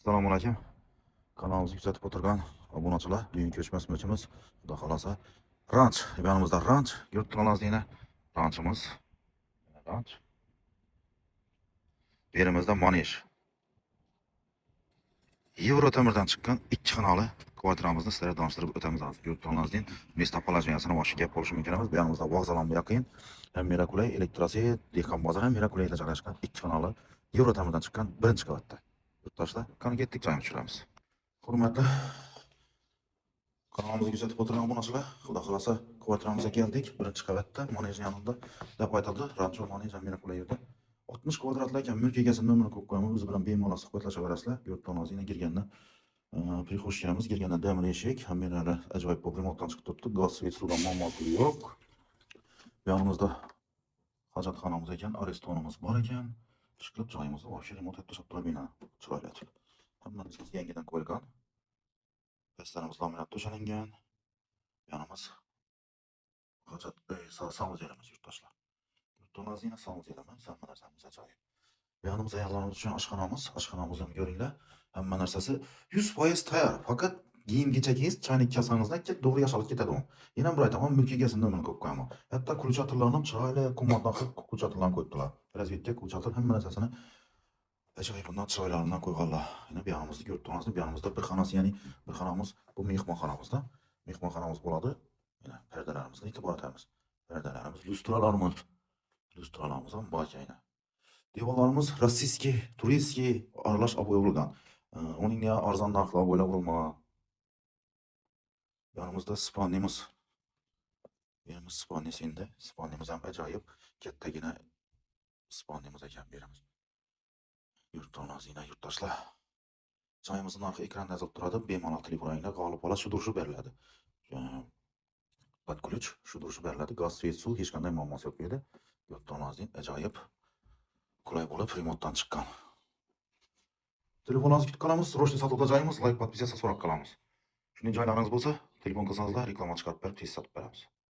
Assalomu alaykum. Kanalimizga kuzatib o'tirgan obunachilar, bugungi ko'chmas mulkimiz, xudo xolasa, ranch. Yonimizda ranch, yurt tanazina ranchimiz. Ranch. Berimizda Manej. Yevrotemirdan chiqqan ikki xonali kvartiramizni sizlarga tanishtirib o'tamiz. Yurt tanazin местоположениесini boshqa gap bo'lishi mumkin emas. Bu yonimizda vokzalga yaqin, ham mera qulay, elektrosvet, dehqon bozor ham mera qulayda joylashgan ikki xonali Yevrotemirdan chiqqan birinchi qavatda. Yurtdoshlar, qani ketdik, joyimiz tushiramiz. Hurmatli kanalimizga kuzatib o'tirgan obunachilar, xudo xolasa kvartiramizga keldik. Birinchi qavatda, Manej yonida deb aytildi. Rancho Manej mera qulay yerda. 60 kvadratli ekan, mulk egasi nomerini qo'yib qo'yaman. O'zi bilan bemalol suhbatlashaverasizlar. Yurt tanozina kirganda prixoshkamiz kirganda damir eshik, hammalari ajoyib bo'lib remontdan chiqib turibdi. Gaz, svet, suvdan muammosi yo'q. Bu yonimizda hojatxonamiz ekan, arestonimiz bor ekan. Ishqilib joyimizni voshir remont etib tashlab turibman. Chiroyli etib. Hammamiz yangidan qo'yilgan. Pastlarimiz laminat to'shalingan. Yonimiz hojat samozelimiz yurtdoshlar. Yurtdonazina samozelimiz, hamma narsamiz ajoyib. Yonimizda ayollarimiz uchun oshxonamizni ko'ringlar. Hamma narsasi 100% tayyor. Faqat kiyim-kechagingiz, chaynak kasangizdan to'g'ri yashalib ketadi u. Yana bir aytaman, mulk egasini nomerini qo'yib qo'yaman. Hatto kulchatirlarni ham chiroyli qimmatdan qilib kulchatirlarni qo'yibdilar. Razvedka kulchatir hamma narsasini ajoyib bundan chiroylaridan qo'yganlar. Yana bu yonimizda yurtdonazini, bu yonimizda bir xonasi, ya'ni bir xonamiz bu mehmonxonamizda. Mehmonxonamiz bo'ladi. Mana perdalarimizni e'tibor etamiz. Perdalarimiz, lustralarimiz ham bor ekan. Devorlarimiz rossiyskiy, turistskiy aralash olib qo'yilgan. Uning ham arzon narxlar bo'ylab bo'lmagan. Yonimizda spannimiz. Yerimiz spannisi endi. Spannimiz ham ajoyib. Kattagina spannimiz ekan beramiz. Yurtdonazina yurtdoshlar. Joyimizning narxi ekranda yozilib turadi. Bemalol telefoningizda g'olib bola shu durshi beriladi. Podключ shu durshi beriladi. Gaz, svet, suv hech qanday muammosi yo'q bu yerda. Yurtdonazin ajoyib qulay bo'lib remontdan chiqqan. Telefoningizni kutib qolamiz. Srochniy sotuvda joyimiz, like, podpisatsiya so'rab qolamiz. Shunday joylaringiz bo'lsa, telefon qilsangizlar reklama chiqarib berib, tez sotib beramiz.